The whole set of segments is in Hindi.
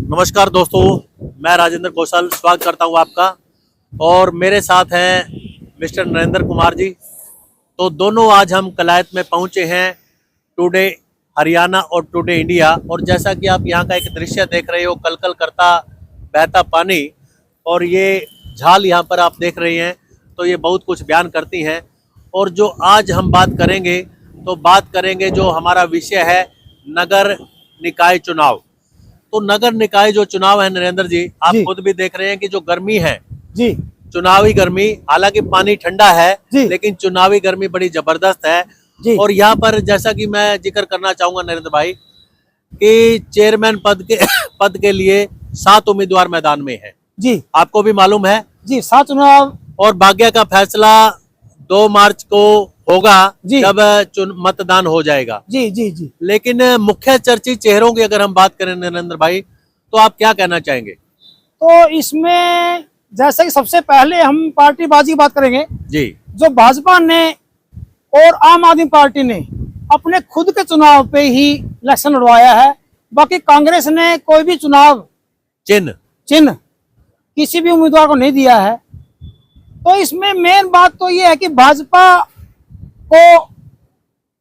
नमस्कार दोस्तों, मैं राजेंद्र कौशल स्वागत करता हूं आपका। और मेरे साथ हैं मिस्टर नरेंद्र कुमार जी। तो दोनों आज हम कलायत में पहुंचे हैं, टुडे हरियाणा और टुडे इंडिया। और जैसा कि आप यहां का एक दृश्य देख रहे हो, कलकल करता बहता पानी और ये झाल यहां पर आप देख रहे हैं, तो ये बहुत कुछ बयान करती हैं। और जो आज हम बात करेंगे, तो बात करेंगे जो हमारा विषय है नगर निकाय चुनाव। तो नगर निकाय जो चुनाव है नरेंद्र जी, आप खुद भी देख रहे हैं कि जो गर्मी है जी, चुनावी गर्मी, हालांकि पानी ठंडा है लेकिन चुनावी गर्मी बड़ी जबरदस्त है जी। और यहाँ पर जैसा कि मैं जिक्र करना चाहूंगा नरेंद्र भाई कि चेयरमैन पद के लिए 7 उम्मीदवार मैदान में हैं जी। आपको भी मालूम है जी, 7 चुनाव और भाग्य का फैसला 2 मार्च को होगा जब मतदान हो जाएगा जी जी जी। लेकिन मुख्य चर्चित चेहरों की अगर हम बात करें नरेंद्र भाई, तो आप क्या कहना चाहेंगे? तो इसमें जैसे कि सबसे पहले हम पार्टीबाजी की बात करेंगे जी। जो भाजपा ने और आम आदमी पार्टी ने अपने खुद के चुनाव पे ही इलेक्शन लड़वाया है। बाकी कांग्रेस ने कोई भी चुनाव चिन्ह किसी भी उम्मीदवार को नहीं दिया है। तो इसमें मेन बात तो ये है कि भाजपा को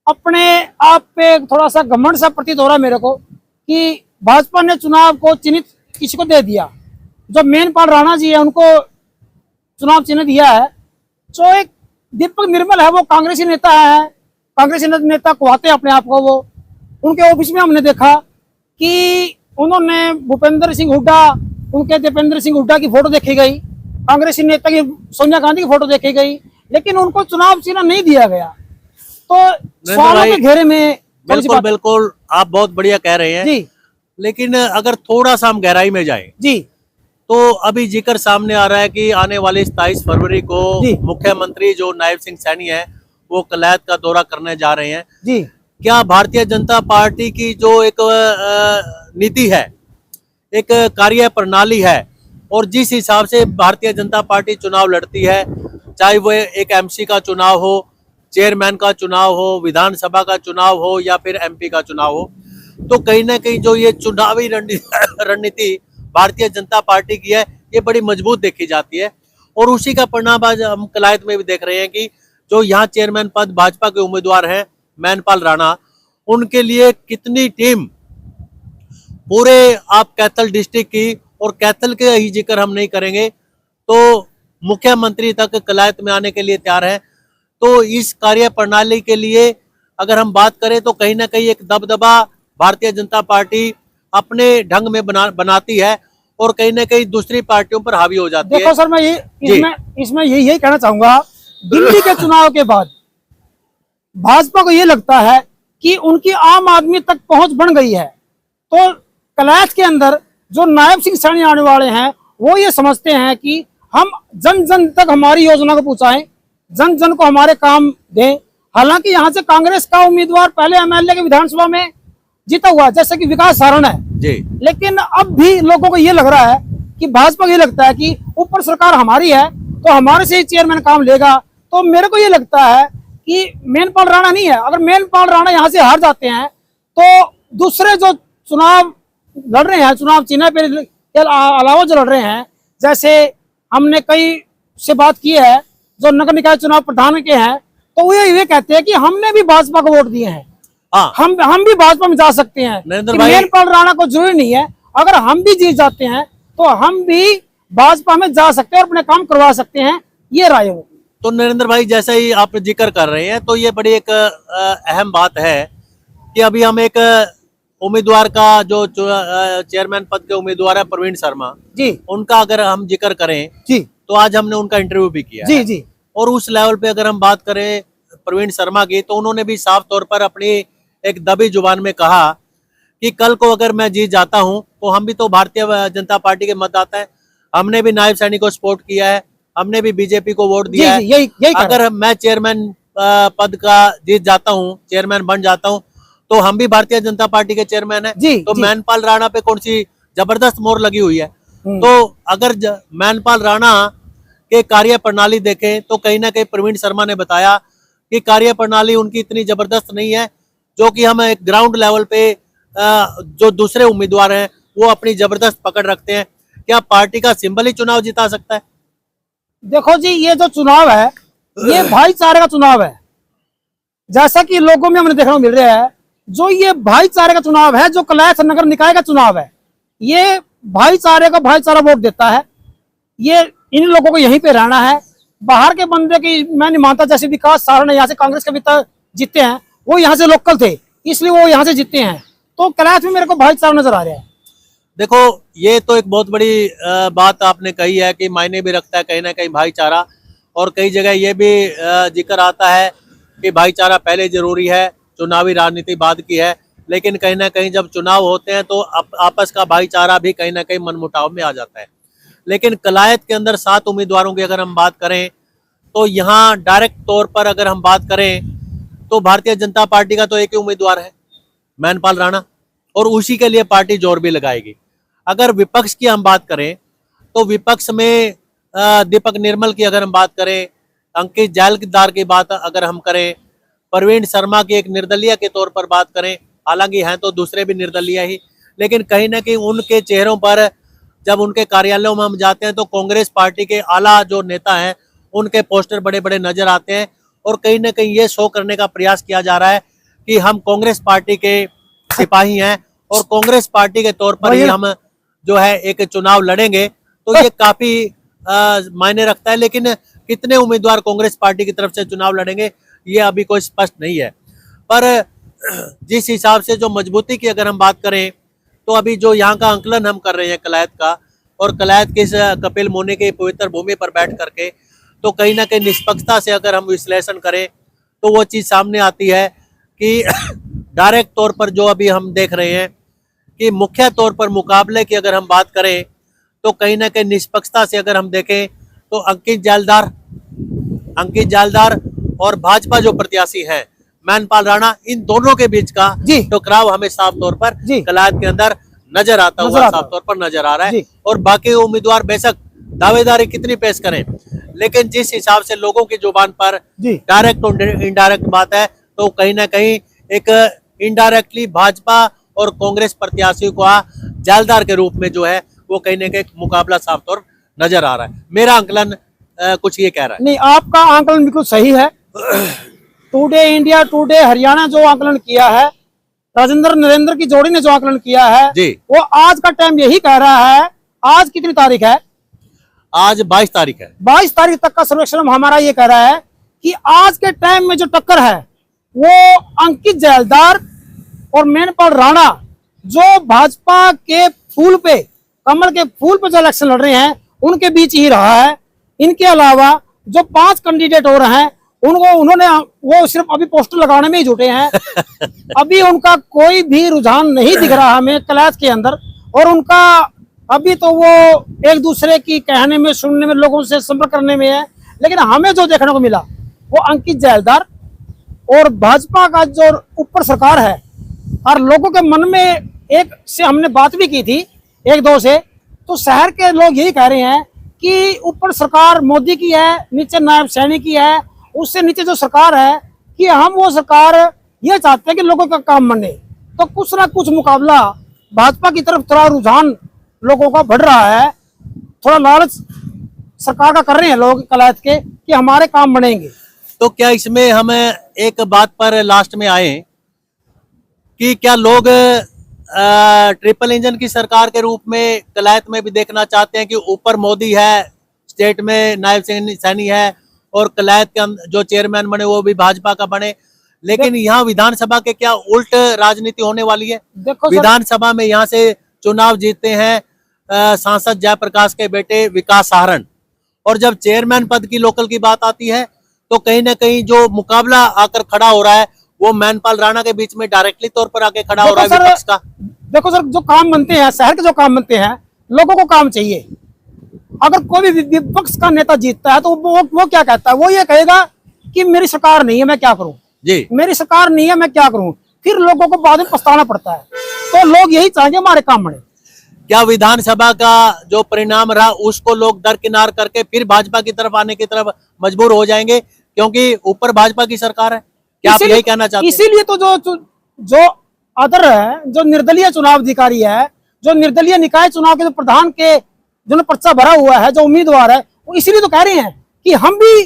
अपने आप पे थोड़ा सा घमंड सा प्रतीत हो रहा है मेरे को कि भाजपा ने चुनाव को चिन्हित किसी को दे दिया। जो मेनपाल राणा जी है उनको चुनाव चिन्ह दिया है। जो एक दीपक निर्मल है वो कांग्रेसी नेता है, कांग्रेसी नेता कहते हैं अपने आप को। वो उनके ऑफिस में हमने देखा कि उन्होंने भूपेंद्र सिंह हुड्डा, उनके दीपेंद्र सिंह हुड्डा की फोटो देखी गई, कांग्रेसी नेता की सोनिया गांधी की फोटो देखी गई, लेकिन उनको चुनाव चिन्ह नहीं दिया गया। तो सवालों के घेरे में बिल्कुल आप बहुत बढ़िया कह रहे हैं जी। लेकिन अगर थोड़ा सा हम गहराई में जाएं जी, तो अभी जिक्र सामने आ रहा है कि आने वाली 27 फरवरी को मुख्यमंत्री जो नायब सिंह सैनी है वो कलायत का दौरा करने जा रहे हैं जी। क्या भारतीय जनता पार्टी की जो एक नीति है, एक कार्य प्रणाली है, और जिस हिसाब से भारतीय जनता पार्टी चुनाव लड़ती है, चाहे वो एक एमसी का चुनाव हो, चेयरमैन का चुनाव हो, विधानसभा का चुनाव हो या फिर एमपी का चुनाव हो, तो कहीं ना कहीं जो ये चुनावी रणनीति भारतीय जनता पार्टी की है ये बड़ी मजबूत देखी जाती है। और उसी का परिणाम आज हम कलायत में भी देख रहे हैं कि जो यहाँ चेयरमैन पद भाजपा के उम्मीदवार हैं मैनपाल राणा, उनके लिए कितनी टीम पूरे आप कैथल डिस्ट्रिक्ट की, और कैथल के ही जिक्र हम नहीं करेंगे तो मुख्यमंत्री तक कलायत में आने के लिए तैयार है। तो इस कार्य प्रणाली के लिए अगर हम बात करें तो कहीं ना कहीं एक दबदबा भारतीय जनता पार्टी अपने ढंग में बनाती है और कहीं ना कहीं दूसरी पार्टियों पर हावी हो जाती है। देखो सर, मैं इसमें यही कहना चाहूंगा, दिल्ली के चुनाव के बाद भाजपा को ये लगता है कि उनकी आम आदमी तक पहुंच बन गई है। तो कलायत के अंदर जो नायब सिंह सैनी आने वाले हैं वो ये समझते हैं कि हम जन जन तक हमारी योजना को पहुंचाएं, जन जन को हमारे काम दें। हालांकि यहाँ से कांग्रेस का उम्मीदवार पहले एमएलए के विधानसभा में जीता हुआ जैसे कि विकास सारण है जी। लेकिन अब भी लोगों को ये लग रहा है कि भाजपा को ये लगता है कि ऊपर सरकार हमारी है तो हमारे से ही चेयरमैन काम लेगा। तो मेरे को ये लगता है कि मैनपाल राणा नहीं है। अगर मैनपाल राणा यहाँ से हार जाते हैं तो दूसरे जो चुनाव लड़ रहे हैं, चुनाव चिन्ह पे अलावा जो लड़ रहे हैं, जैसे हमने कई से बात की है जो नगर निकाय चुनाव प्रधान के हैं, तो वो ये कहते हैं कि हमने भी भाजपा को वोट दिए हैं, हम भी भाजपा में जा सकते हैं। मैनपाल राणा को जरूरी नहीं है, अगर हम भी जीत जाते हैं तो हम भी भाजपा में जा सकते हैं और अपने काम करवा सकते हैं, ये राय हो। तो नरेंद्र भाई जैसा ही आप जिक्र कर रहे हैं तो ये बड़ी एक अहम बात है कि अभी हम एक उम्मीदवार का जो चेयरमैन पद के उम्मीदवार है प्रवीण शर्मा जी, उनका अगर हम जिक्र करें जी तो आज हमने उनका इंटरव्यू भी किया जी जी। और उस लेवल पे अगर हम बात करें प्रवीण शर्मा की, तो उन्होंने भी साफ तौर पर अपनी एक दबी जुबान में कहा कि कल को अगर मैं जीत जाता हूं तो हम भी तो भारतीय जनता पार्टी के मतदाता हैं, हमने भी नायब सैनी को सपोर्ट किया है, हमने भी बीजेपी को वोट दिया है। यही अगर मैं चेयरमैन पद का जीत जाता हूं, चेयरमैन बन जाता हूं, तो हम भी भारतीय जनता पार्टी के चेयरमैन है। तो मैनपाल राणा पे कौन सी जबरदस्त मोहर लगी हुई है। तो अगर मैनपाल राणा के कार्य प्रणाली देखें तो कहीं ना कहीं प्रवीण शर्मा ने बताया कि कार्य प्रणाली उनकी इतनी जबरदस्त नहीं है, जो कि हम एक ग्राउंड लेवल पे जो दूसरे उम्मीदवार हैं वो अपनी जबरदस्त पकड़ रखते हैं। क्या पार्टी का सिंबल ही चुनाव जिता सकता है? देखो जी, ये जो चुनाव है ये भाईचारे का चुनाव है। जैसा कि लोगों में हमें देखने को मिल रहा है, जो ये भाईचारे का चुनाव है, जो कलैथ नगर निकाय का चुनाव है, ये भाईचारे का भाईचारा वोट देता है। ये इन लोगों को यहीं पे रहना है। बाहर के बंदे की मैं नहीं मानता। जैसे विकास सहारण यहाँ से कांग्रेस के नेता जीते हैं, वो यहाँ से लोकल थे, इसलिए वो यहाँ से जीते हैं। तो कलैथ में मेरे को भाईचारा नजर आ रहा है। देखो, ये तो एक बहुत बड़ी बात आपने कही है कि मायने भी रखता है कहीं ना कहीं भाईचारा, और कई जगह ये भी जिक्र आता है कि भाईचारा पहले जरूरी है, चुनावी राजनीति बाद की है। लेकिन कहीं ना कहीं जब चुनाव होते हैं तो आपस का भाईचारा भी कहीं ना कहीं मनमुटाव में आ जाता है। लेकिन कलायत के अंदर 7 उम्मीदवारों की अगर हम बात करें तो यहाँ डायरेक्ट तौर पर अगर हम बात करें तो भारतीय जनता पार्टी का तो एक ही उम्मीदवार है, मैनपाल राणा, और उसी के लिए पार्टी जोर भी लगाएगी। अगर विपक्ष की हम बात करें तो विपक्ष में दीपक निर्मल की अगर हम बात करें, अंकित जायलदार की बात अगर हम करें, प्रवीण शर्मा की एक निर्दलीय के तौर पर बात करें, हालांकि हैं तो दूसरे भी निर्दलीय ही, लेकिन कहीं ना कहीं उनके चेहरों पर जब उनके कार्यालयों में हम जाते हैं तो कांग्रेस पार्टी के आला जो नेता हैं उनके पोस्टर बड़े बड़े नजर आते हैं। और कहीं ना कहीं ये शो करने का प्रयास किया जा रहा है कि हम कांग्रेस पार्टी के सिपाही हैं और कांग्रेस पार्टी के तौर पर ही हम जो है एक चुनाव लड़ेंगे। तो ये काफी मायने रखता है। लेकिन कितने उम्मीदवार कांग्रेस पार्टी की तरफ से चुनाव लड़ेंगे ये अभी कोई स्पष्ट नहीं है। पर जिस हिसाब से जो मजबूती की अगर हम बात करें तो अभी जो यहाँ का आंकलन हम कर रहे हैं कलायत का, और कलायत के इस कपिल मुनि की पवित्र भूमि पर बैठ करके, तो कहीं ना कहीं निष्पक्षता से अगर हम विश्लेषण करें तो वो चीज़ सामने आती है कि डायरेक्ट तौर पर जो अभी हम देख रहे हैं कि मुख्य तौर पर मुकाबले की अगर हम बात करें तो कहीं ना कहीं निष्पक्षता से अगर हम देखें तो अंकित जायलदार और भाजपा जो प्रत्याशी हैं मैनपाल राणा, इन दोनों के बीच का टकराव हमें साफ तौर पर कलायत के अंदर नजर आता हुआ साफ तौर पर नजर आ रहा है। और बाकी उम्मीदवार बेशक दावेदारी कितनी पेश करें, लेकिन जिस हिसाब से लोगों की जुबान पर डायरेक्ट और इनडायरेक्ट बात है तो कहीं ना कहीं एक इनडायरेक्टली भाजपा और कांग्रेस प्रत्याशियों का जालदार के रूप में जो है वो कहीं ना कहीं मुकाबला साफ तौर नजर आ रहा है। मेरा आंकलन कुछ ये कह रहा है। नहीं, आपका आंकलन बिल्कुल सही है। टुडे इंडिया टुडे हरियाणा जो आंकलन किया है, राजेंद्र नरेंद्र की जोड़ी ने जो आंकलन किया है वो आज का टाइम यही कह रहा है। आज कितनी तारीख है? आज 22 तारीख है। 22 तारीख तक का सर्वेक्षण हमारा ये कह रहा है कि आज के टाइम में जो टक्कर है वो अंकित जायलदार और मैनपाल राणा जो भाजपा के फूल पे, कमल के फूल पे जो इलेक्शन लड़ रहे हैं उनके बीच ही रहा है। इनके अलावा जो 5 कैंडिडेट हो रहे हैं उन्होंने वो सिर्फ अभी पोस्टर लगाने में ही जुटे हैं। अभी उनका कोई भी रुझान नहीं दिख रहा हमें कलायत के अंदर, और उनका अभी तो वो एक दूसरे की कहने में, सुनने में, लोगों से संपर्क करने में है। लेकिन हमें जो देखने को मिला वो अंकित जायलदार और भाजपा का जो ऊपर सरकार है, और लोगों के मन में एक से हमने बात भी की थी 1-2 से, तो शहर के लोग यही कह रहे हैं कि ऊपर सरकार मोदी की है, नीचे नायब सैनी की है, उससे नीचे जो सरकार है कि हम वो सरकार ये चाहते हैं कि लोगों का काम बने। तो कुछ ना कुछ मुकाबला भाजपा की तरफ थोड़ा रुझान लोगों का बढ़ रहा है, थोड़ा लालच सरकार का कर रहे हैं लोग कलायत के कि हमारे काम बनेंगे। तो क्या इसमें हम एक बात पर लास्ट में आए कि क्या लोग ट्रिपल इंजन की सरकार के रूप में कलायत में भी देखना चाहते हैं कि ऊपर मोदी है, स्टेट में नायब सैनी है, और कलायत के जो चेयरमैन बने वो भी भाजपा का बने। लेकिन यहाँ विधानसभा के क्या उल्ट राजनीति होने वाली है। विधानसभा में यहाँ से चुनाव जीतते हैं सांसद जयप्रकाश के बेटे विकास सहारण, और जब चेयरमैन पद की लोकल की बात आती है तो कहीं ना कहीं जो मुकाबला आकर खड़ा हो रहा है वो मैनपाल राणा के बीच में डायरेक्टली तौर पर आके खड़ा हो रहा है विपक्ष का। देखो सर, जो काम बनते हैं शहर के, जो काम बनते हैं, लोगों को काम चाहिए। अगर कोई भी विपक्ष का नेता जीतता है तो वो क्या कहता है? वो ये कहेगा कि मेरी सरकार नहीं है, मैं क्या करूं जी, मेरी सरकार नहीं है, मैं क्या करूं। फिर लोगों को बाद में पछताना पड़ता है। तो लोग यही चाहेंगे हमारे काम बने। क्या विधानसभा का जो परिणाम रहा उसको लोग दरकिनार करके फिर भाजपा की तरफ आने की तरफ मजबूर हो जाएंगे क्योंकि ऊपर भाजपा की सरकार है? क्या आप यही कहना चाहते हैं? इसीलिए तो जो अदर है, जो निर्दलीय चुनाव अधिकारी है, जो निर्दलीय निकाय चुनाव के जो प्रधान के जो पर्चा भरा हुआ है, जो उम्मीदवार है, वो इसीलिए तो कह रहे हैं कि हम भी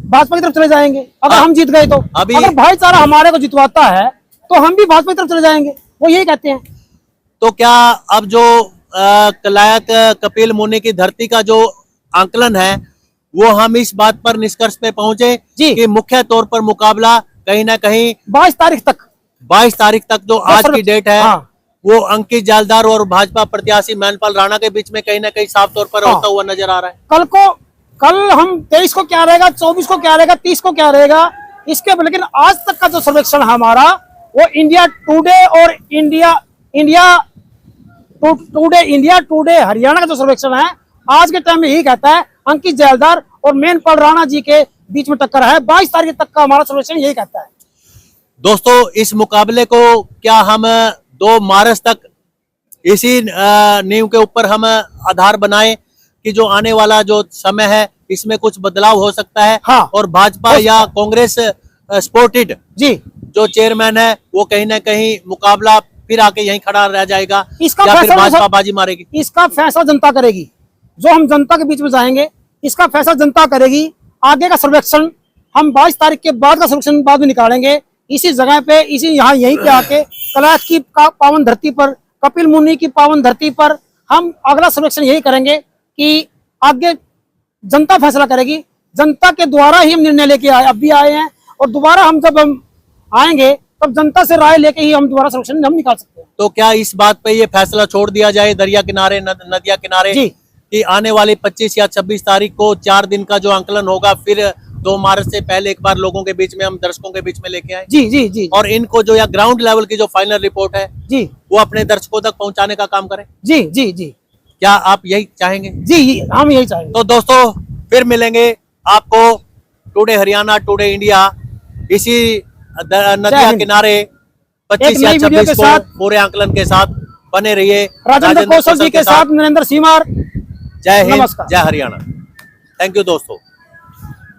भाजपा की तरफ चले जाएंगे अगर हम जीत गए तो। अगर भाईचारा हमारे को जितवाता है तो हम भी भाजपा की तरफ चले जाएंगे, वो यही कहते हैं। तो क्या अब जो कलायत कपिल मुनि की धरती का जो आंकलन है, वो हम इस बात पर निष्कर्ष पे पहुंचे कि मुख्य तौर पर मुकाबला कहीं ना कहीं 22 तारीख तक जो आज की डेट है, हाँ। वो अंकित जालदार और भाजपा प्रत्याशी मैनपाल राणा के बीच में कहीं ना कहीं साफ तौर पर होता हुआ नजर आ रहा है। कल हम 23 को क्या रहेगा, 24 को क्या रहेगा, 30 को क्या रहेगा, इसके, लेकिन आज तक का जो सर्वेक्षण है हमारा, वो इंडिया टुडे और इंडिया टुडे हरियाणा का जो सर्वेक्षण है आज के टाइम में यही कहता है अंकित जालदार और मैनपाल राणा जी के बीच में टक्कर है। 22 तारीख तक का हमारा सर्वेक्षण यही कहता है। दोस्तों, इस मुकाबले को क्या हम 2 मार्च तक इसी नींव के ऊपर हम आधार बनाए कि जो आने वाला जो समय है इसमें कुछ बदलाव हो सकता है, हाँ। और भाजपा या कांग्रेस सपोर्टेड जी जो चेयरमैन है वो कहीं ना कहीं मुकाबला फिर आके यहीं खड़ा रह जाएगा, इसका या फिर फैसला भाजपा बाजी मारेगी? इसका फैसला जनता करेगी। जो हम जनता के बीच में जाएंगे, इसका फैसला जनता करेगी। आगे का सर्वेक्षण हम 22 तारीख के बाद का सर्वेक्षण बाद में निकालेंगे, इसी जगह पे, इसी यहीं पे आके कलायत की पावन धरती पर, कपिल मुनि की पावन धरती पर हम अगला सर्वेक्षण यही करेंगे कि आगे जनता फैसला करेगी। जनता के द्वारा ही हम निर्णय लेके आए, अब भी आए हैं, और दोबारा हम जब हम आएंगे तब जनता से राय लेके ही हम दोबारा सर्वेक्षण हम निकाल सकते हैं। तो क्या इस बात पे ये फैसला छोड़ दिया जाए दरिया किनारे, नदिया किनारे, कि आने वाली 25 या 26 तारीख को 4 दिन का जो आंकलन होगा, फिर 2 मार्च से पहले एक बार लोगों के बीच में, हम दर्शकों के बीच में लेके आए? जी जी जी। और इनको जो या ग्राउंड लेवल की जो फाइनल रिपोर्ट है जी, वो अपने दर्शकों तक पहुंचाने का काम करें। जी जी जी। क्या आप यही चाहेंगे? जी, हम यही चाहेंगे। तो दोस्तों, फिर मिलेंगे आपको टुडे हरियाणा, टुडे इंडिया, इसी नदिया किनारे 25 या 26 को पूरे आंकलन के साथ। बने रहिए राजेंद्र कौशल जी के साथ, नरेंद्र सीमार। जय हिंद, नमस्कार। जय हरियाणा। थैंक यू दोस्तों।